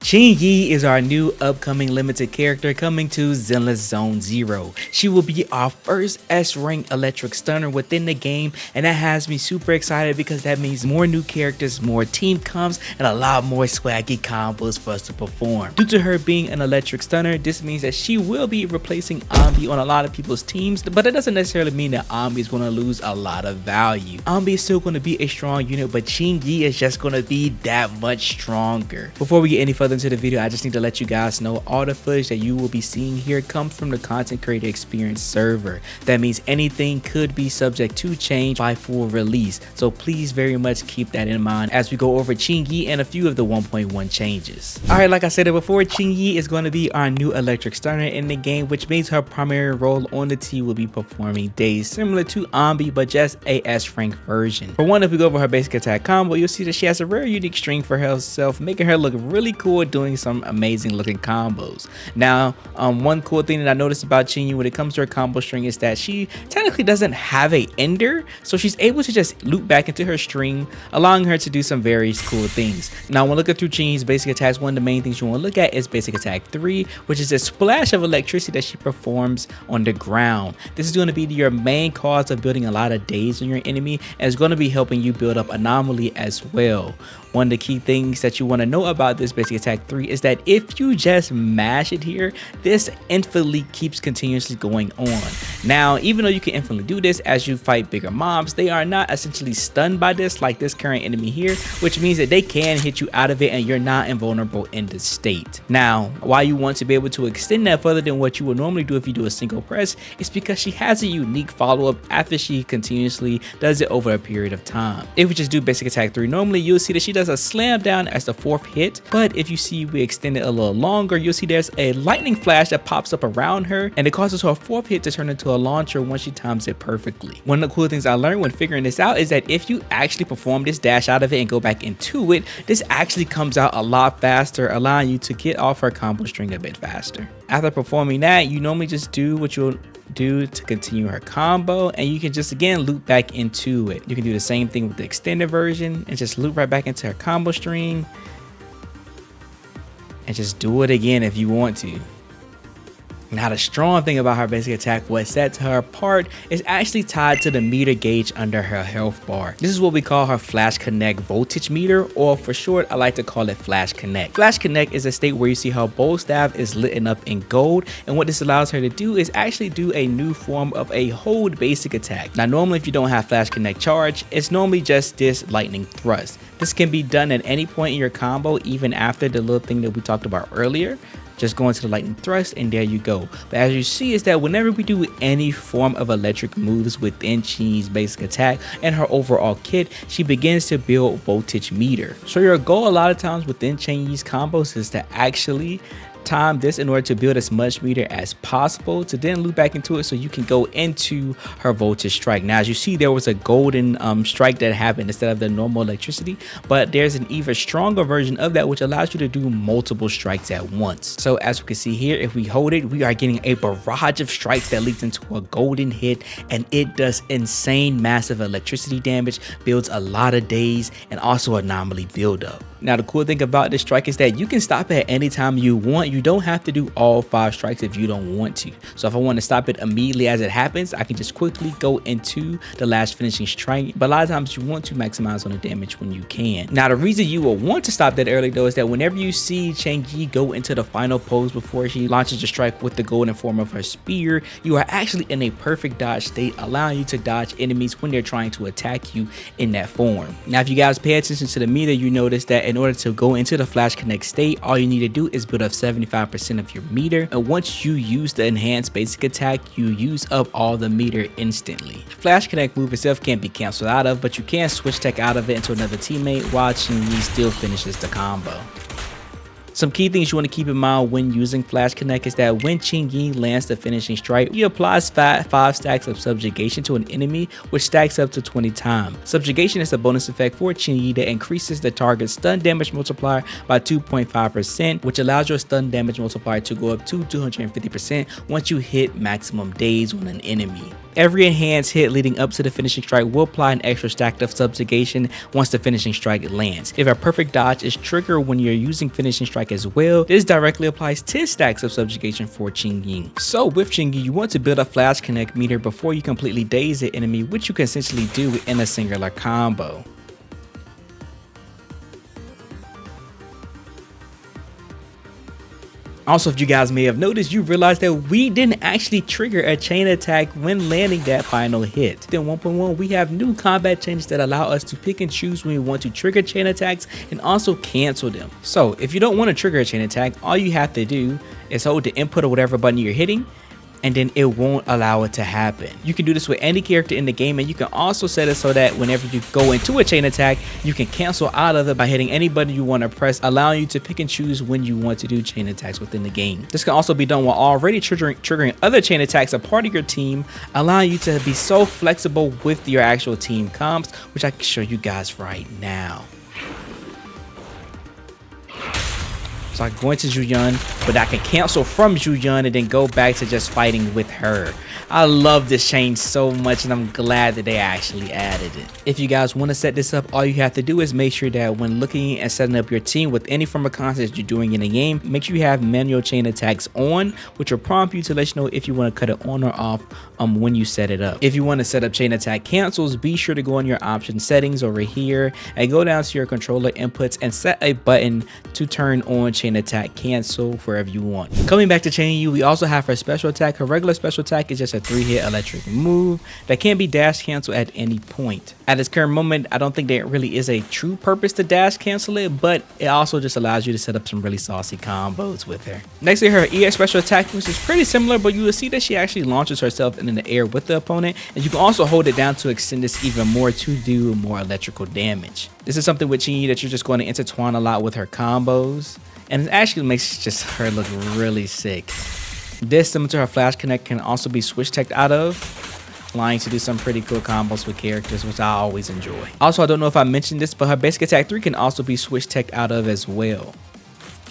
Qingyi is our new upcoming limited character coming to Zenless Zone Zero. She will be our first S-rank electric stunner within the game, and that has me super excited because that means more new characters, more team comps, and a lot more swaggy combos for us to perform. Due to her being an electric stunner, this means that she will be replacing Ambi on a lot of people's teams, but that doesn't necessarily mean that Ambi is going to lose a lot of value. Ambi is still going to be a strong unit, but Qingyi is just going to be that much stronger. Before we get any further into the video, I just need to let you guys know all the footage that you will be seeing here comes from the content creator experience server. That means anything could be subject to change by full release, so please very much keep that in mind as we go over Qingyi and a few of the 1.1 changes. Alright, like I said before, Qingyi is going to be our new electric stunner in the game, which means her primary role on the team will be performing days similar to Ambi, but just a S-rank version. For one, if we go over her basic attack combo, you'll see that she has a very unique string for herself, making her look really cool doing some amazing looking combos. Now, one cool thing that I noticed about Qingyi when it comes to her combo string is that she technically doesn't have a ender, so she's able to just loop back into her string, allowing her to do some very cool things. Now, when looking through Qingyi's basic attacks, one of the main things you want to look at is basic attack 3, which is a splash of electricity that she performs on the ground. This is going to be your main cause of building a lot of days on your enemy, and it's going to be helping you build up anomaly as well. One of the key things that you want to know about this basic attack 3 is that if you just mash it here, this infinitely keeps continuously going on. Now, even though you can infinitely do this as you fight bigger mobs, they are not essentially stunned by this like this current enemy here, which means that they can hit you out of it and you're not invulnerable in this state. Now, why you want to be able to extend that further than what you would normally do if you do a single press is because she has a unique follow-up after she continuously does it over a period of time. If we just do basic attack 3 normally, you'll see that she does a slam down as the 4th hit, but if you see we extend it a little longer, you'll see there's a lightning flash that pops up around her, and it causes her 4th hit to turn into a launcher once she times it perfectly. One of the cool things I learned when figuring this out is that if you actually perform this dash out of it and go back into it, this actually comes out a lot faster, allowing you to get off her combo string a bit faster. After performing that, you normally just do what you'll do to continue her combo, and you can just again loop back into it. You can do the same thing with the extended version and just loop right back into her combo string and just do it again if you want to. Now, the strong thing about her basic attack, what sets her apart, is actually tied to the meter gauge under her health bar. This is what we call her Flash Connect voltage meter, or for short, I like to call it Flash Connect. Flash Connect is a state where you see her bow staff is lit up in gold, and what this allows her to do is actually do a new form of a hold basic attack. Now, normally if you don't have Flash Connect charge, it's normally just this lightning thrust. This can be done at any point in your combo, even after the little thing that we talked about earlier. Just go into the lightning thrust and there you go. But as you see is that whenever we do any form of electric moves within Qingyi's basic attack and her overall kit, she begins to build voltage meter. So your goal a lot of times within Qingyi's combos is to actually time this in order to build as much meter as possible to then loop back into it so you can go into her voltage strike. Now, as you see, there was a golden strike that happened instead of the normal electricity, but there's an even stronger version of that which allows you to do multiple strikes at once. So as we can see here, if we hold it, we are getting a barrage of strikes that leads into a golden hit, and it does insane massive electricity damage, builds a lot of days, and also anomaly buildup. Now, the cool thing about this strike is that you can stop it at any time you want. You don't have to do all 5 strikes if you don't want to. So if I want to stop it immediately as it happens, I can just quickly go into the last finishing strike. But a lot of times you want to maximize on the damage when you can. Now, the reason you will want to stop that early though is that whenever you see Qingyi go into the final pose before she launches the strike with the golden form of her spear, you are actually in a perfect dodge state, allowing you to dodge enemies when they're trying to attack you in that form. Now, if you guys pay attention to the meter, you notice that in order to go into the Flash Connect state, all you need to do is build up 75% of your meter, and once you use the enhanced basic attack, you use up all the meter instantly. Flash Connect move itself can't be cancelled out of, but you can switch tech out of it into another teammate while Qingyi still finishes the combo. Some key things you want to keep in mind when using Flash Connect is that when Qingyi lands the finishing strike, he applies 5 stacks of subjugation to an enemy, which stacks up to 20 times. Subjugation is a bonus effect for Qingyi that increases the target's stun damage multiplier by 2.5%, which allows your stun damage multiplier to go up to 250% once you hit maximum days on an enemy. Every enhanced hit leading up to the finishing strike will apply an extra stack of subjugation once the finishing strike lands. If a perfect dodge is triggered when you're using finishing strike attack as well. This directly applies 10 stacks of subjugation for Qingyi. So with Qingyi, you want to build a flash connect meter before you completely daze the enemy, which you can essentially do in a singular combo. Also, if you guys may have noticed, you realized that we didn't actually trigger a chain attack when landing that final hit. In 1.1, we have new combat changes that allow us to pick and choose when we want to trigger chain attacks and also cancel them. So if you don't want to trigger a chain attack, all you have to do is hold the input or whatever button you're hitting, and then it won't allow it to happen. You can do this with any character in the game, and you can also set it so that whenever you go into a chain attack, you can cancel out of it by hitting any button you want to press, allowing you to pick and choose when you want to do chain attacks within the game. This can also be done while already triggering other chain attacks a part of your team, allowing you to be so flexible with your actual team comps, which I can show you guys right now. So I can go into Jué, but I can cancel from Jué and then go back to just fighting with her. I love this change so much, and I'm glad that they actually added it. If you guys want to set this up, all you have to do is make sure that when looking and setting up your team with any form of content you're doing in the game, make sure you have manual chain attacks on, which will prompt you to let you know if you want to cut it on or off when you set it up. If you want to set up chain attack cancels, be sure to go on your option settings over here and go down to your controller inputs and set a button to turn on chain attack cancel wherever you want. Coming back to Qingyi, we also have her special attack. Her regular special attack is just a 3-hit electric move that can be dash cancel at any point. At this current moment, I don't think there really is a true purpose to dash cancel it, but it also just allows you to set up some really saucy combos with her. Next to her EX special attack, which is pretty similar, but you will see that she actually launches herself in the air with the opponent, and you can also hold it down to extend this even more to do more electrical damage. This is something with Qingyi that you're just going to intertwine a lot with her combos, and it actually makes just her look really sick. This, similar to her flash connect, can also be switch teched out of, allowing to do some pretty cool combos with characters, which I always enjoy. Also, I don't know if I mentioned this, but her basic attack 3 can also be switch teched out of as well.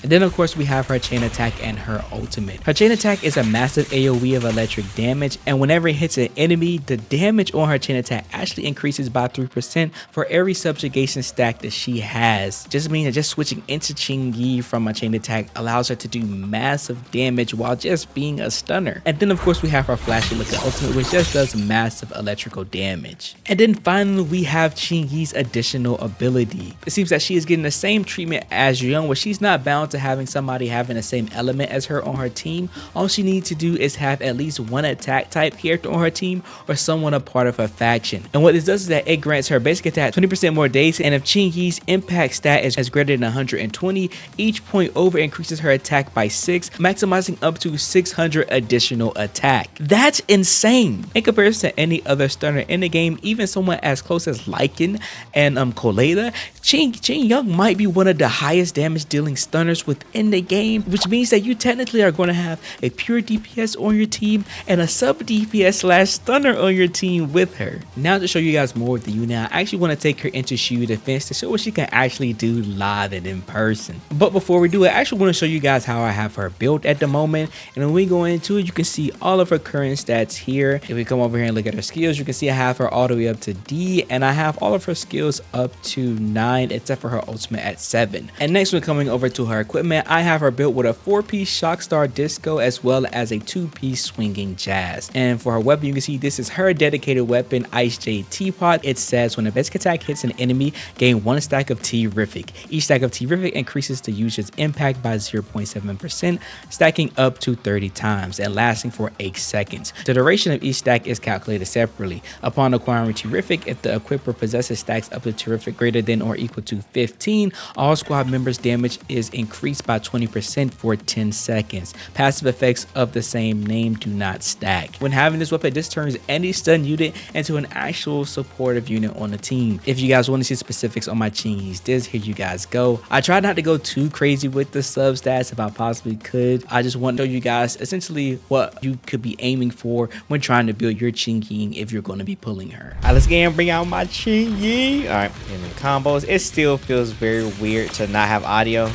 And then of course we have her chain attack and her ultimate. Her chain attack is a massive AoE of electric damage, and whenever it hits an enemy, the damage on her chain attack actually increases by 3% for every subjugation stack that she has. Just meaning that just switching into Qingyi from a chain attack allows her to do massive damage while just being a stunner. And then of course we have her flashy looking ultimate, which just does massive electrical damage. And then finally we have Qingyi's additional ability. It seems that she is getting the same treatment as Jué, where she's not bound to having somebody having the same element as her on her team. All she needs to do is have at least one attack type character on her team or someone a part of her faction. And what this does is that it grants her basic attack 20% more days, and if Qingyi's impact stat is greater than 120, each point over increases her attack by 6, maximizing up to 600 additional attack. That's insane! In comparison to any other stunner in the game, even someone as close as Lycan and Koleda, Qingyi might be one of the highest damage dealing stunners within the game, which means that you technically are going to have a pure DPS on your team and a sub DPS slash stunner on your team with her. Now to show you guys more with the Yuna, I actually want to take her into Shiyu defense to show what she can actually do live and in person. But before we do it, I actually want to show you guys how I have her built at the moment, and when we go into it, you can see all of her current stats here. If we come over here and look at her skills, you can see I have her all the way up to D, and I have all of her skills up to 9 except for her ultimate at 7. And next, when coming over to her equipment, I have her built with a 4-piece Shockstar Disco as well as a 2-piece Swinging Jazz. And for her weapon, you can see this is her dedicated weapon, Ice Jade Teapot. It says when a basic attack hits an enemy, gain 1 stack of Terrific. Each stack of Terrific increases the user's impact by 0.7%, stacking up to 30 times and lasting for 8 seconds. The duration of each stack is calculated separately. Upon acquiring Terrific, if the equipper possesses stacks up to Terrific greater than or equal to 15, all squad members' damage is increased by 20% for 10 seconds. Passive effects of the same name do not stack. When having this weapon, this turns any stun unit into an actual supportive unit on the team. If you guys want to see specifics on my Qingyis, here you guys go. I tried not to go too crazy with the sub stats if I possibly could. I just want to show you guys essentially what you could be aiming for when trying to build your Qingyi if you're going to be pulling her. Alright, let's get and bring out my Qingyi. Alright, in the combos, it still feels very weird to not have audio.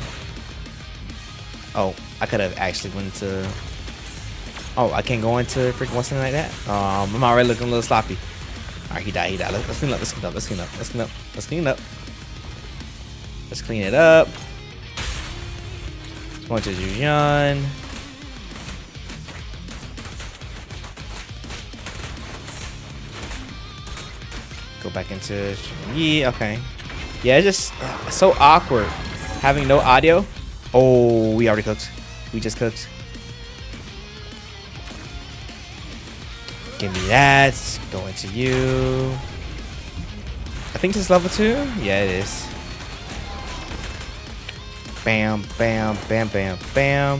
Oh, I could have actually went to... Oh, I can't go into freaking what's something like that? I'm already looking a little sloppy. Alright, he died. Let's clean up, let's clean up, let's clean up, let's clean up, let's clean up. Let's clean it up. Going to Juyan. Go back into Qingyi. Okay. Yeah, it's just so awkward having no audio. Oh, we already cooked. We just cooked. Give me that. Go into you. I think this is level 2. Yeah, it is. Bam, bam, bam, bam, bam.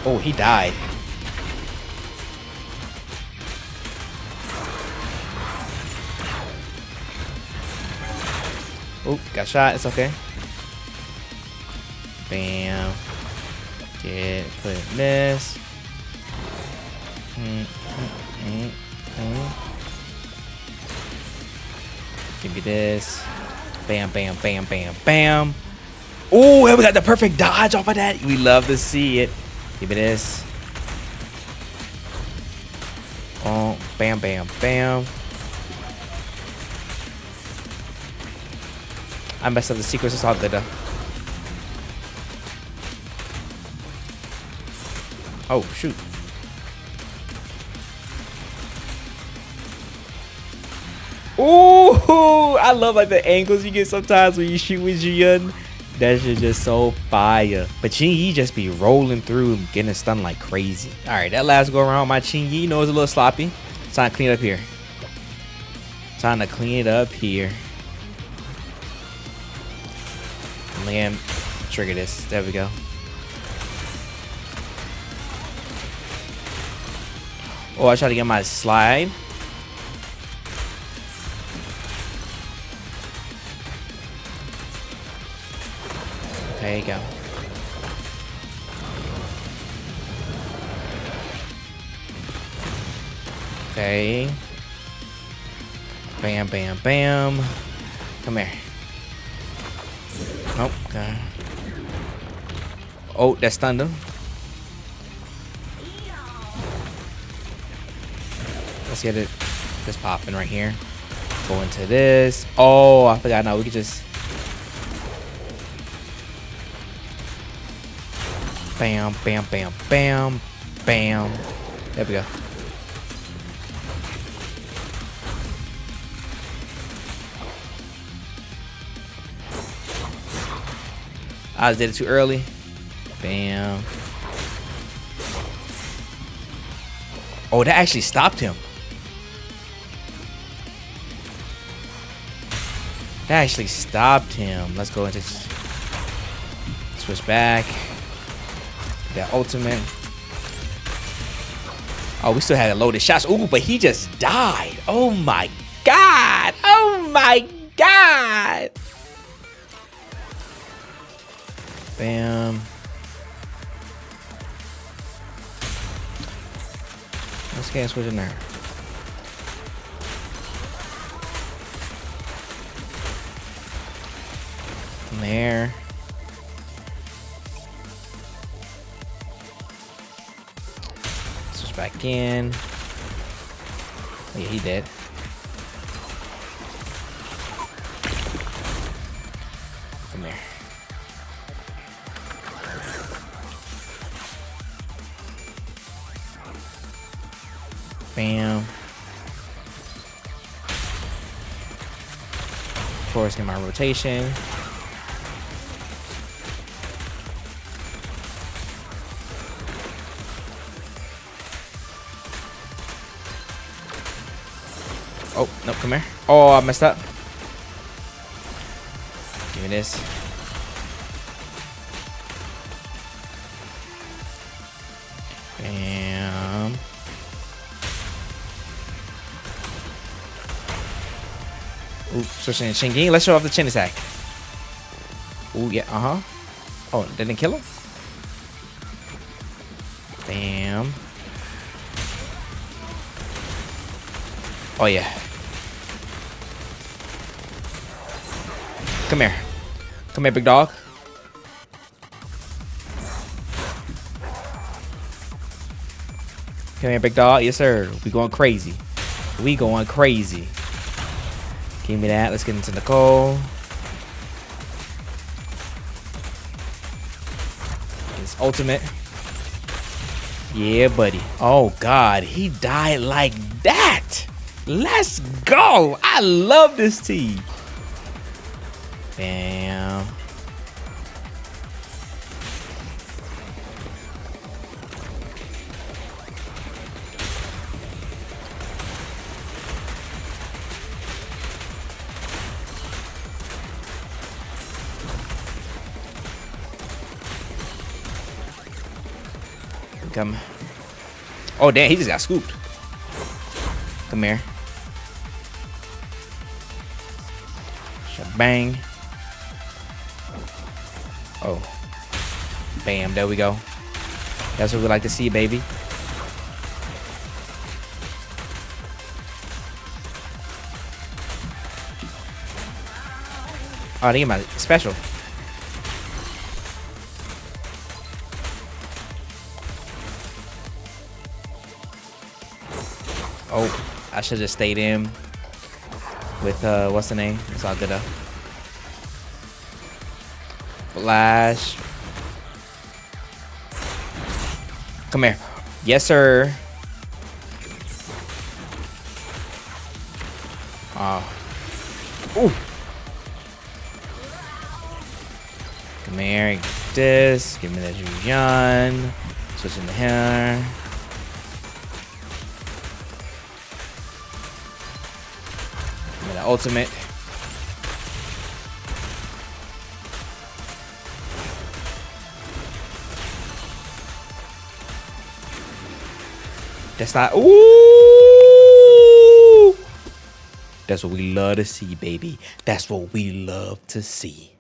Oh, he died. Oh, got shot. It's okay. Bam. Get put in this. Give me this. Bam, bam, bam, bam, bam. Oh, we got the perfect dodge off of that. We love to see it. Give me this. Oh, bam, bam, bam. I messed up the sequence. It's all good though. Oh, shoot. Ooh, I love like the angles you get sometimes when you shoot with Juyan. That shit just so fire. But Qingyi just be rolling through and getting stunned like crazy. Alright, that last go around my Qingyi, you know, it's a little sloppy. It's time to clean it up here. Time to clean it up here. Man, trigger this. There we go. Oh, I tried to get my slide. There you go. Okay. Bam, bam, bam. Come here. Nope. Okay. Oh, that stunned him. Let's get it just popping right here. Go into this. Oh, I forgot. Now we could just bam, bam, bam, bam, bam. There we go. I just did it too early. Bam. Oh, that actually stopped him. That actually stopped him. Let's go into switch back. That ultimate. Oh, we still had loaded shots. Ooh, but he just died. Oh my god. Oh my god. Bam. Let's get switch in there. From there. Switch back in. Oh, yeah, he did. From there. Bam. Of course, get my rotation. Oh, no, come here. Oh, I messed up. Give me this. Bam. Ooh, switching to Qingyi. Let's show off the chin attack. Ooh, yeah, uh-huh. Oh, didn't kill him? Bam. Oh, yeah. Come here. Come here, big dog. Come here, big dog. Yes, sir. We going crazy. We going crazy. Give me that. Let's get into Nicole. His ultimate. Yeah, buddy. Oh, God. He died like that. Let's go. I love this team. Bam. Come. Oh, damn. He just got scooped. Come here. Bang. Oh. Bam. There we go. That's what we like to see, baby. Oh, they get my special. Oh, I should have stayed in with what's the name? It's all good though. Flash. Come here. Yes, sir. Oh. Ooh. Come here. Get this. Give me that Julian. Switching to here. Give me the ultimate. That's not. Ooh. That's what we love to see, baby. That's what we love to see.